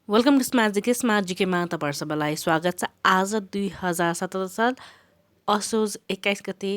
Welcome to smart जिकेमा तपाईहरु सबैलाई स्वागत छ। आज 2077 साल असोज 21 गते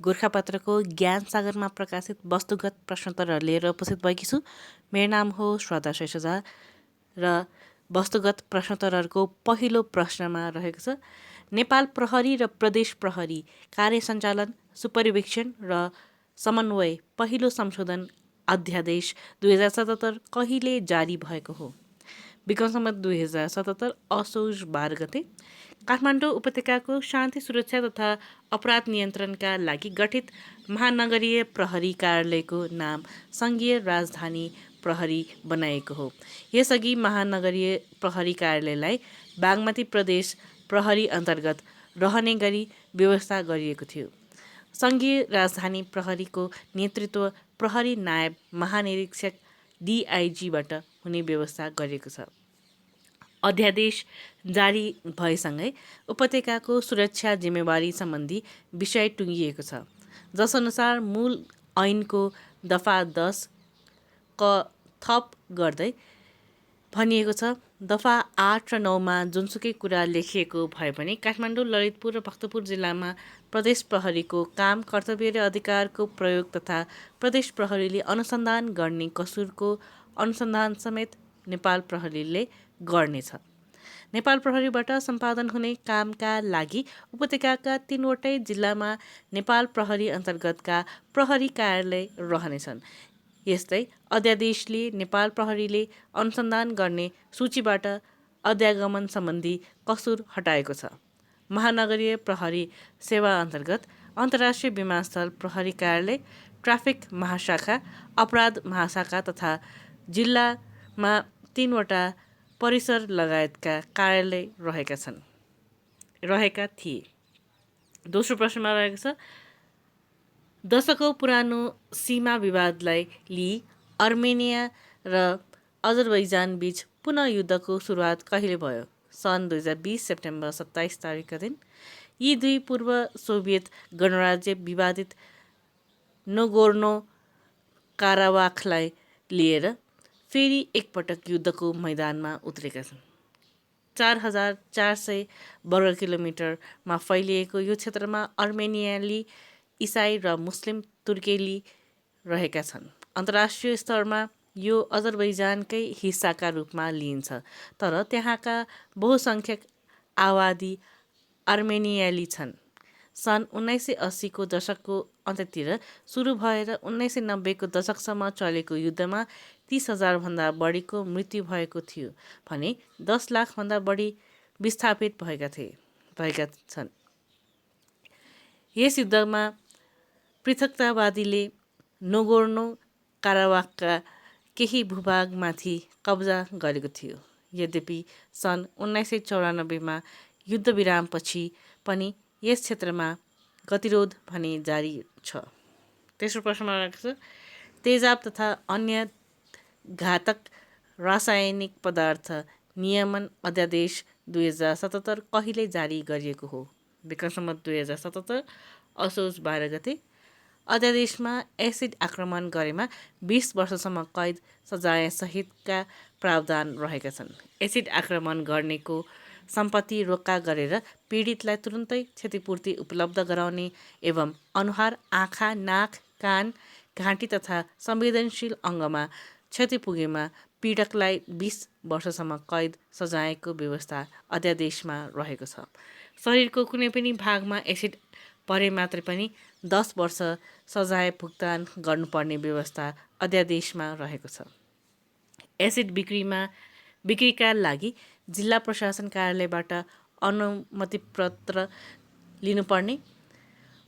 गोरखापत्रको ज्ञान सागरमा प्रकाशित वस्तुगत प्रश्नोत्तरहरू लिएर उपस्थित भएकी छु। मेरो नाम हो श्रद्धा शेषजा र वस्तुगत प्रश्नोत्तरहरूको पहिलो प्रश्नमा रहेको छ, नेपाल प्रहरी र प्रदेश प्रहरी कार्य सञ्चालन, सुपरिवेक्षण र समन्वय पहिलो संशोधन अध्यादेश 2077 कहिले जारी भएको हो? विक्रम सम्वत 2077 असोज 12 गते काठमाडौँ उपत्यकाको शान्ति सुरक्षा तथा अपराध नियन्त्रणका लागि गठित महानगरीय प्रहरी कार्यालयको नाम सङ्घीय राजधानी प्रहरी बनाएको हो। यसअघि महानगरीय प्रहरी कार्यालयलाई बागमती प्रदेश प्रहरी अन्तर्गत रहने गरी व्यवस्था गरिएको थियो। सङ्घीय राजधानी प्रहरीको नेतृत्व प्रहरी नायब महानिरीक्षक डिआइजीबाट हुने व्यवस्था गरिएको छ। अध्यादेश जारी भएसँगै उपत्यकाको सुरक्षा जिम्मेवारी सम्बन्धी विषय टुङ्गिएको छ, जसअनुसार मूल ऐनको दफा 10 क थप गर्दै भनिएको छ। दफा 8 र 9 मा जुनसुकै कुरा लेखिएको भए पनि काठमाडौँ, ललितपुर र भक्तपुर जिल्लामा प्रदेश प्रहरीको काम, कर्तव्य र अधिकारको प्रयोग तथा प्रदेश प्रहरीले अनुसन्धान गर्ने कसुरको अनुसन्धान समेत नेपाल प्रहरीले गर्नेछ। नेपाल प्रहरीबाट सम्पादन हुने कामका लागि उपत्यकाका 3वटै जिल्लामा नेपाल प्रहरी अन्तर्गतका प्रहरी कार्यालय रहनेछन्। यस्तै अध्यादेशले नेपाल प्रहरीले अनुसन्धान गर्ने सूचीबाट अध्यागमन सम्बन्धी कसुर हटाएको छ। महानगरीय प्रहरी सेवा अन्तर्गत अन्तर्राष्ट्रिय विमानस्थल प्रहरी कार्यालय, ट्राफिक महाशाखा, अपराध महाशाखा तथा जिल्लामा 3वटा परिसर लगायतका कार्यालय रहेका थिए। दोस्रो प्रश्नमा रहेको छ, दशकौँ पुरानो सीमा विवादलाई लिई अर्मेनिया र अजरबैजान बीच पुनः युद्धको सुरुवात कहिले भयो? सन् 2020 सेप्टेम्बर 27 तारिकका दिन। यी दुई पूर्व सोभियत गणराज्य विवादित नगोर्नो काराबाखलाई लिएर फेरि एकपटक युद्धको मैदानमा उत्रेका छन्। 4,400 वर्ग किलोमिटरमा फैलिएको यो क्षेत्रमा अर्मेनियाली, इसाई र मुस्लिम तुर्केली रहेका छन्। अन्तर्राष्ट्रिय स्तरमा यो अजरबैजानकै हिस्साका रूपमा लिइन्छ, तर त्यहाँका बहुसङ्ख्यक आबादी अर्मेनियाली छन्। सन् 1980 को दशकको अन्त्यतिर सुरु भएर 1990 को दशकसम्म चलेको युद्धमा 30,000 भन्दा बढीको मृत्यु भएको थियो भने 10 लाख भन्दा बढी विस्थापित भएका छन्। यस युद्धमा पृथकतावादीले नगोर्नो काराबाखका केही भूभागमाथि कब्जा गरेको थियो। यद्यपि सन् 1994 मा युद्धविरामपछि पनि यस क्षेत्रमा गतिरोध भने जारी छ। तेस्रो प्रश्नमा रहेको छ, तेजाब तथा अन्य घातक रासायनिक पदार्थ नियमन अध्यादेश 2077 कहिले जारी गरिएको हो? विक्रम सम्वत 2077 असोज 12 गते। अध्यादेशमा एसिड आक्रमण गरेमा 20 वर्षसम्म कैद सजायसहितका प्रावधान रहेका छन्। एसिड आक्रमण गर्नेको सम्पत्ति रोक्का गरेर पीडितलाई तुरुन्तै क्षतिपूर्ति उपलब्ध गराउने एवं अनुहार, आँखा, नाक, कान, घाँटी तथा संवेदनशील अङ्गमा क्षति पुगेमा पीडकलाई 20 वर्षसम्म कैद सजायको व्यवस्था अध्यादेशमा रहेको छ। शरीरको कुनै पनि भागमा एसिड परे मात्रै पनि 10 वर्ष सजाय भुक्तान गर्नुपर्ने व्यवस्था अध्यादेशमा रहेको छ। एसिड बिक्रीका लागि जिल्ला प्रशासन कार्यालयबाट अनुमतिपत्र लिनुपर्ने,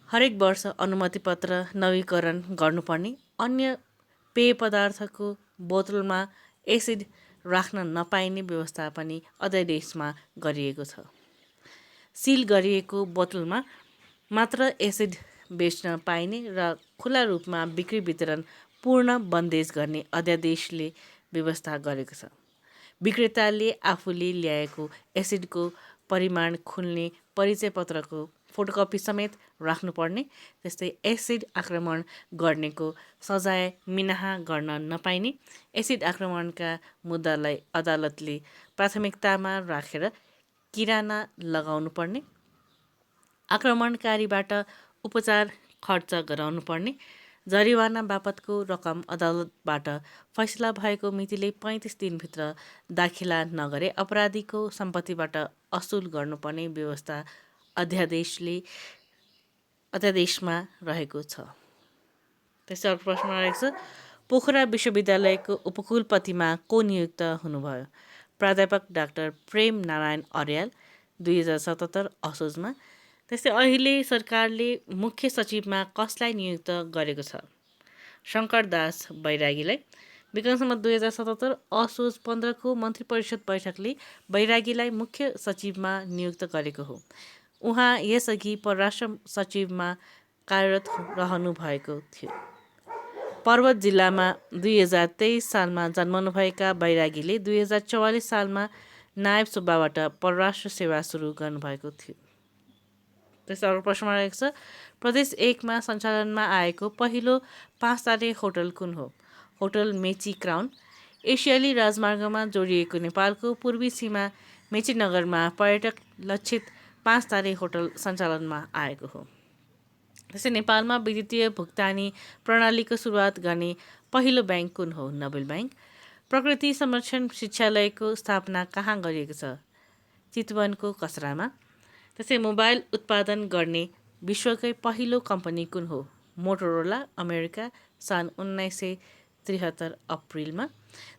हरेक वर्ष अनुमतिपत्र नवीकरण गर्नुपर्ने, अन्य पेय पदार्थको बोतलमा एसिड राख्न नपाइने व्यवस्था पनि अध्यादेशमा गरिएको छ। सिल गरिएको बोतलमा मात्र एसिड बेच्न पाइने र खुला रूपमा बिक्री वितरण पूर्ण बन्देज गर्ने अध्यादेशले व्यवस्था गरेको छ। विक्रेताले आफूले ल्याएको एसिडको परिमाण खुल्ने परिचय पत्रको फोटोकपी समेत राख्नुपर्ने। त्यस्तै एसिड आक्रमण गर्नेको सजाय मिनाहा गर्न नपाइने। एसिड आक्रमणका मुद्दालाई अदालतले प्राथमिकतामा राखेर किराना लगाउनु पर्ने। आक्रमणकारीबाट उपचार खर्च गराउनु पर्ने। जरिवाना बापतको रकम अदालतबाट फैसला भएको मितिले 35 दिनभित्र दाखिला नगरे अपराधीको सम्पत्तिबाट असुल गर्नुपर्ने व्यवस्था अध्यादेशमा रहेको छ। त्यसै अर्को प्रश्न रहेको छ, पोखरा विश्वविद्यालयको उपकुलपतिमा को नियुक्त हुनुभयो? प्राध्यापक डाक्टर प्रेम नारायण अर्याल 2077 असोजमा। त्यस्तै अहिले सरकारले मुख्य सचिवमा कसलाई नियुक्त गरेको छ? शङ्कर दास बैरागीलाई। विक्रम सम्वत 2077 असोज 15 को मन्त्री परिषद बैठकले बैरागीलाई मुख्य सचिवमा नियुक्त गरेको हो। उहाँ यसअघि परराष्ट्र सचिवमा कार्यरत रहनु भएको थियो। पर्वत जिल्लामा 2023 सालमा जन्मनुभएका बैरागीले 2044 सालमा नायब सुब्बाबाट परराष्ट्र सेवा सुरु गर्नुभएको थियो। त्यसै अर्को प्रश्नमा रहेको छ, प्रदेश 1मा सञ्चालनमा आएको पहिलो 5 तारे होटल कुन हो? Hotel Mechi crown. एसियाली राजमार्गमा जोडिएको नेपालको पूर्वी सीमा मेचीनगरमा पर्यटक लक्षित 5 तारे होटल सञ्चालनमा आएको हो। त्यसै नेपालमा विद्युतीय भुक्तानी प्रणालीको सुरुवात गर्ने पहिलो ब्याङ्क कुन हो? Nobel bank. प्रकृति संरक्षण शिक्षालयको स्थापना कहाँ गरिएको छ? चितवनको कसरामा। त्यसै मोबाइल उत्पादन गर्ने विश्वकै पहिलो कम्पनी कुन हो? मोटोरोला अमेरिका सन् 1973 अप्रिलमा।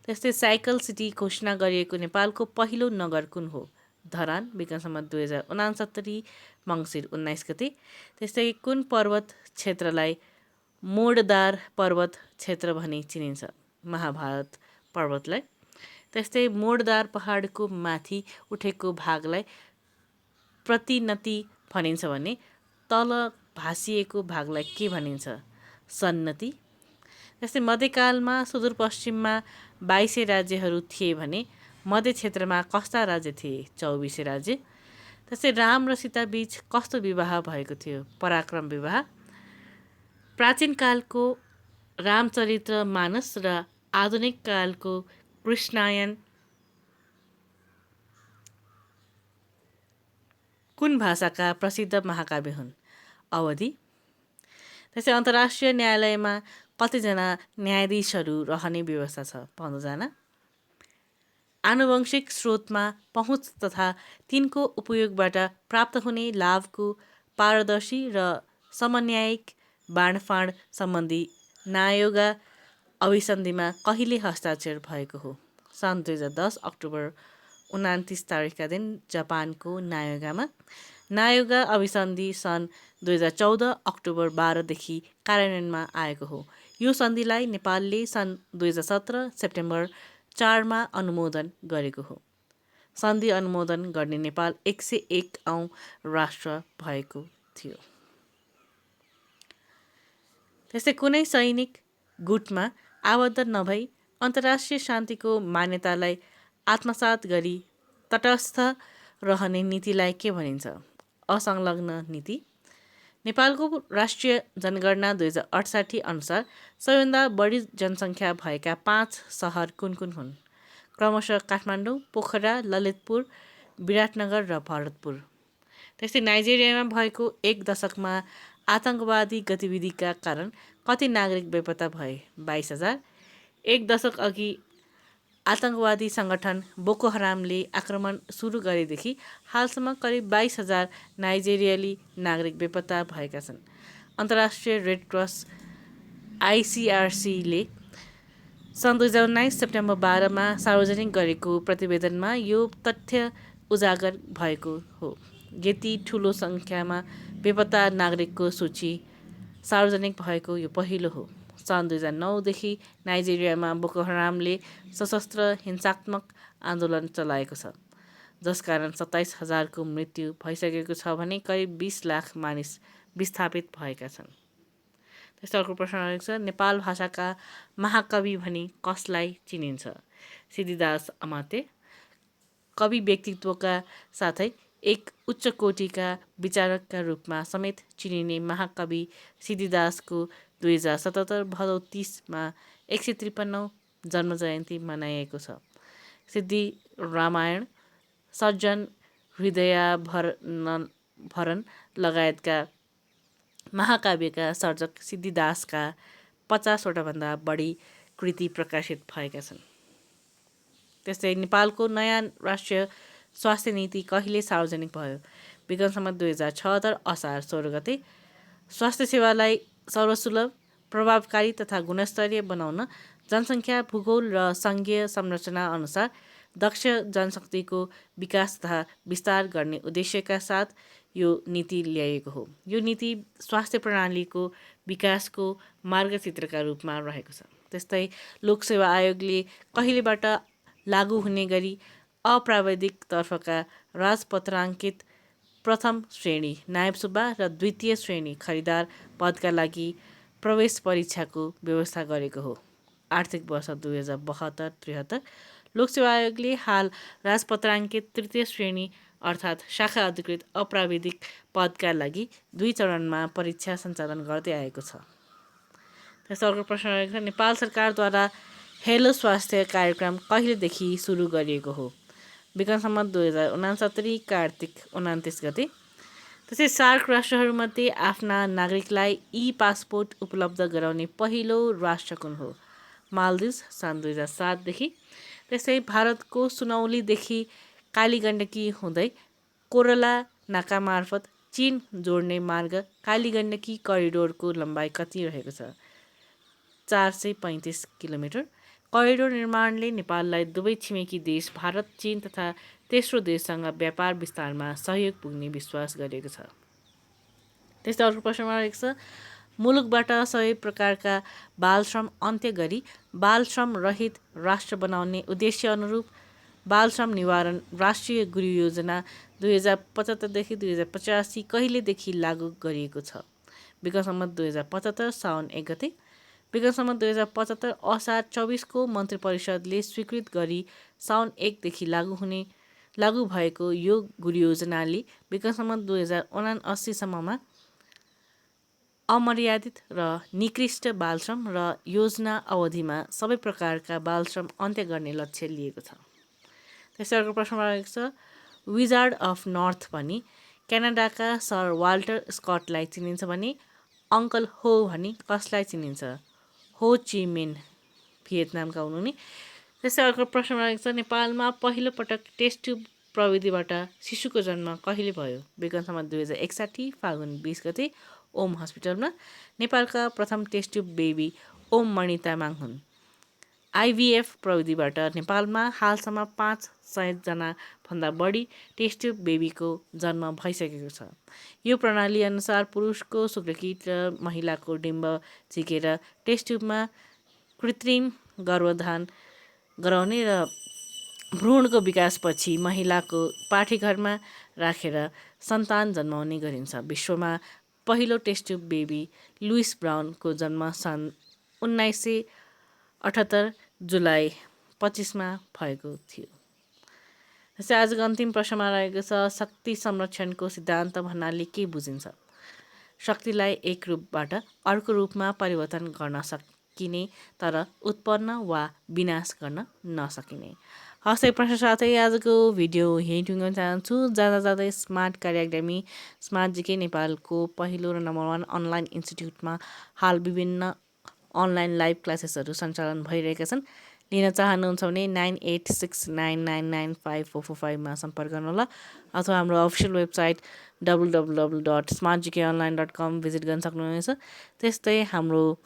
त्यस्तै साइकल सिटी घोषणा गरिएको नेपालको पहिलो नगर कुन हो? धरान विक्रम सम्वत 2069 मङ्सिर 19 गते। त्यस्तै कुन पर्वत क्षेत्रलाई मोडदार पर्वत क्षेत्र भनी चिनिन्छ? महाभारत पर्वतलाई। त्यस्तै मोडदार पहाडको माथि उठेको भागलाई प्रतिनति भनिन्छ भने तल भासिएको भागलाई के भनिन्छ? सन्नति। त्यस्तै मध्यकालमा सुदूरपश्चिममा 22 राज्यहरू थिए भने मध्य क्षेत्रमा कस्ता राज्य थिए? 24 राज्य। त्यस्तै राम र सीता बीच कस्तो विवाह भएको थियो? पराक्रम विवाह। प्राचीन कालको रामचरित्र मानस र आधुनिक कालको कृष्णायन कुन भाषाका प्रसिद्ध महाकाव्य हुन्? अवधि। त्यसै अन्तर्राष्ट्रिय न्यायालयमा कतिजना न्यायाधीशहरू रहने व्यवस्था छ? 15 जना। आनुवंशिक स्रोतमा पहुँच तथा तिनको उपयोगबाट प्राप्त हुने लाभको पारदर्शी र समन्यायिक बाँडफाँड सम्बन्धी नायोगा अभिसन्धिमा कहिले हस्ताक्षर भएको हो? सन् 2010 अक्टोबर 29 तारिकका दिन जापानको नायोगामा। नायोगा अभिसन्धि सन् 2014 अक्टोबर 12देखि कार्यान्वयनमा आएको हो। यो सन्धिलाई नेपालले सन् 2017 सेप्टेम्बर 4मा अनुमोदन गरेको हो। सन्धि अनुमोदन गर्ने नेपाल 101 औँ राष्ट्र भएको थियो। त्यस्तै कुनै सैनिक गुटमा आबद्ध नभई अन्तर्राष्ट्रिय शान्तिको मान्यतालाई आत्मसात गरी तटस्थ रहने नीतिलाई के भनिन्छ? असंलग्न नीति। नेपालको राष्ट्रिय जनगणना 2068 अनुसार सबैभन्दा बढी जनसङ्ख्या भएका 5 सहर कुन कुन हुन्? क्रमशः काठमाडौँ, पोखरा, ललितपुर, विराटनगर र भरतपुर। त्यस्तै नाइजेरियामा भएको 1 दशकमा आतङ्कवादी गतिविधिका कारण कति नागरिक बेपत्ता भए? 22,000। 1 दशक अघि आतङ्कवादी सङ्गठन बोको हरामले आक्रमण सुरु गरेदेखि हालसम्म करिब 22,000 नाइजेरियाली नागरिक बेपत्ता भएका छन्। अन्तर्राष्ट्रिय रेड क्रस ICRCले सन् 2019 सेप्टेम्बर 12मा सार्वजनिक गरेको प्रतिवेदनमा यो तथ्य उजागर भएको हो। यति ठुलो सङ्ख्यामा बेपत्ता नागरिकको सूची सार्वजनिक भएको यो पहिलो हो। सन् 2009देखि नाइजेरियामा बोको हरामले सशस्त्र हिंसात्मक आन्दोलन चलाएको छ, जसकारण 27,000को मृत्यु भइसकेको छ भने करिब 20 लाख मानिस विस्थापित भएका छन्। त्यस्तै अर्को प्रश्न रहेको छ, नेपाल भाषाका महाकवि भनी कसलाई चिनिन्छ? सिद्धिदास अमात्य। कवि व्यक्तित्वका साथै एक उच्च कोटिका विचारकका रूपमा समेत चिनिने महाकवि सिद्धिदासको 2077 भदौ 30मा 153औं जन्म जयन्ती मनाइएको छ। सिद्धि रामायण, सज्जन हृदयाभरण लगायतका महाकाव्यका सर्जक सिद्धिदासका 50 भन्दा बढी कृति प्रकाशित भएका छन्। त्यस्तै नेपालको नयाँ राष्ट्रिय स्वास्थ्य नीति कहिले सार्वजनिक भयो? विगत सम्मत 2076 असार 16 गते। स्वास्थ्य सेवालाई सर्वसुलभ, प्रभावकारी तथा गुणस्तरीय बनाउन जनसङ्ख्या, भूगोल र सङ्घीय संरचना अनुसार दक्ष जनशक्तिको विकास तथा विस्तार गर्ने उद्देश्यका साथ यो नीति ल्याइएको हो। यो नीति स्वास्थ्य प्रणालीको विकासको मार्गचित्रका रूपमा रहेको छ। त्यस्तै लोकसेवा आयोगले कहिलेबाट लागू हुने गरी अप्राविधिक तर्फका राजपत्राङ्कित प्रथम श्रेणी नायब सुब्बा र द्वितीय श्रेणी खरिदार पदका लागि प्रवेश परीक्षाको व्यवस्था गरेको हो। आर्थिक वर्ष 2072-73 लोकसेवा आयोगले हाल राजपत्राङ्कित तृतीय श्रेणी अर्थात् शाखा अधिकृत अप्राविधिक पदका लागि 2 चरणमा परीक्षा सञ्चालन गर्दै आएको छ। त्यस्तै अर्को प्रश्न रहेको छ, नेपाल सरकारद्वारा हेलो स्वास्थ्य कार्यक्रम कहिलेदेखि सुरु गरिएको हो? विगत सम्मत 2069 कार्तिक 29 गते। त्यसै सार्क राष्ट्रहरूमध्ये आफ्ना नागरिकलाई पासपोर्ट उपलब्ध गराउने पहिलो राष्ट्र कुन हो? मालदिभ्स सन् 2007 त्यस्तै भारतको सुनौलीदेखि कालीगण्डकी हुँदै कोरला नाका मार्फत चीन जोड्ने मार्ग कालीगण्डकी करिडोरको लम्बाइ कति रहेको छ? 435 किलोमिटर। करिडोर निर्माणले नेपाललाई दुवै छिमेकी देश भारत, चीन तथा तेस्रो देशसँग व्यापार विस्तारमा सहयोग पुग्ने विश्वास गरिएको छ। त्यस्तै अर्को प्रश्नमा रहेको छ, मुलुकबाट सबै प्रकारका बालश्रम अन्त्य गरी बालश्रम रहित राष्ट्र बनाउने उद्देश्य अनुरूप बालश्रम निवारण राष्ट्रिय गृह योजना 2075 2085 कहिलेदेखि लागू गरिएको छ? विगत सम्मत 2075 साउन 1 गते। विगत सम्मत 2075 असार 24 को मन्त्री परिषदले स्वीकृत गरी साउन 1 देखि लागू भएको यो गृह योजनाले विगत सम्मत 2079 सम्ममा अमर्यादित र निकृष्ट बालश्रम र योजना अवधिमा सबै प्रकारका बालश्रम अन्त्य गर्ने लक्ष्य लिएको छ। त्यसै अर्को प्रश्नमा रहेको छ, विजार्ड अफ नर्थ भनी क्यानाडाका सर वाल्टर स्कटलाई चिनिन्छ भने अङ्कल हो भनी कसलाई चिनिन्छ? हो ची मिन भियतनामका हुनुहुने। त्यसै अर्को प्रश्नमा रहेको छ, नेपालमा पहिलो पटक टेस्ट ट्युब प्रविधिबाट शिशुको जन्म कहिले भयो? विगत सम्मत 2061 फागुन 20 गते ओम हस्पिटलमा। नेपालका प्रथम टेस्ट ट्युब बेबी ओम मणि तामाङ हुन्। आइभीएफ प्रविधिबाट नेपालमा हालसम्म 500 भन्दा बढी टेस्ट ट्युब बेबीको जन्म भइसकेको छ। यो प्रणाली अनुसार पुरुषको शुक्रकीट र महिलाको डिम्ब झिकेर टेस्ट ट्युबमा कृत्रिम गर्भधान गराउने र भ्रूणको विकासपछि महिलाको पाठीघरमा राखेर सन्तान जन्माउने गरिन्छ। विश्वमा पहिलो टेस्ट ट्युब बेबी लुइस ब्राउनको जन्म सन् 1978 जुलाई 25मा भएको थियो। जस्तै आजको अन्तिम प्रश्नमा रहेको छ, शक्ति संरक्षणको सिद्धान्त भन्नाले के बुझिन्छ? शक्तिलाई एक रूपबाट अर्को रूपमा परिवर्तन गर्न सकिने तर उत्पन्न वा विनाश गर्न नसकिने। हस्तै प्रश्न साथै आजको भिडियो यहीँ टुङ्गाउन चाहन्छु। जाँदा जाँदै स्मार्ट कार्य एकाडेमी स्मार्ट जिके नेपालको पहिलो र नम्बर 1 अनलाइन इन्स्टिट्युटमा हाल विभिन्न अनलाइन लाइभ क्लासेसहरू सञ्चालन भइरहेका छन्। लिन चाहनुहुन्छ भने 9869995445 मा सम्पर्क गर्नुहोला अथवा हाम्रो अफिसियल वेबसाइट www.smartgkonline.com भिजिट गर्न सक्नुहुनेछ। त्यस्तै हाम्रो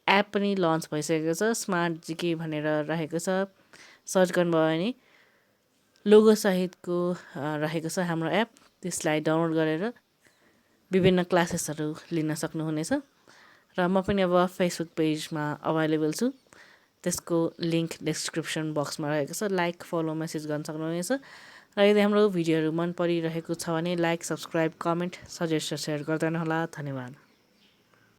एप पनि लन्च भइसकेको छ, स्मार्ट जिके भनेर रहेको छ। सर्च गर्नुभयो भने लोगो सहितको रहेको छ हाम्रो एप, त्यसलाई डाउनलोड गरेर विभिन्न क्लासेसहरू लिन सक्नुहुनेछ। र म पनि अब फेसबुक पेजमा अभाइलेबल छु, त्यसको लिङ्क डिस्क्रिप्सन बक्समा रहेको छ, लाइक फलो मेसेज गर्न सक्नुहुनेछ। र यदि हाम्रो भिडियोहरू मन परिरहेको छ भने लाइक, सब्सक्राइब, कमेन्ट, सजेस्ट र सेयर गर्दैन होला। धन्यवाद।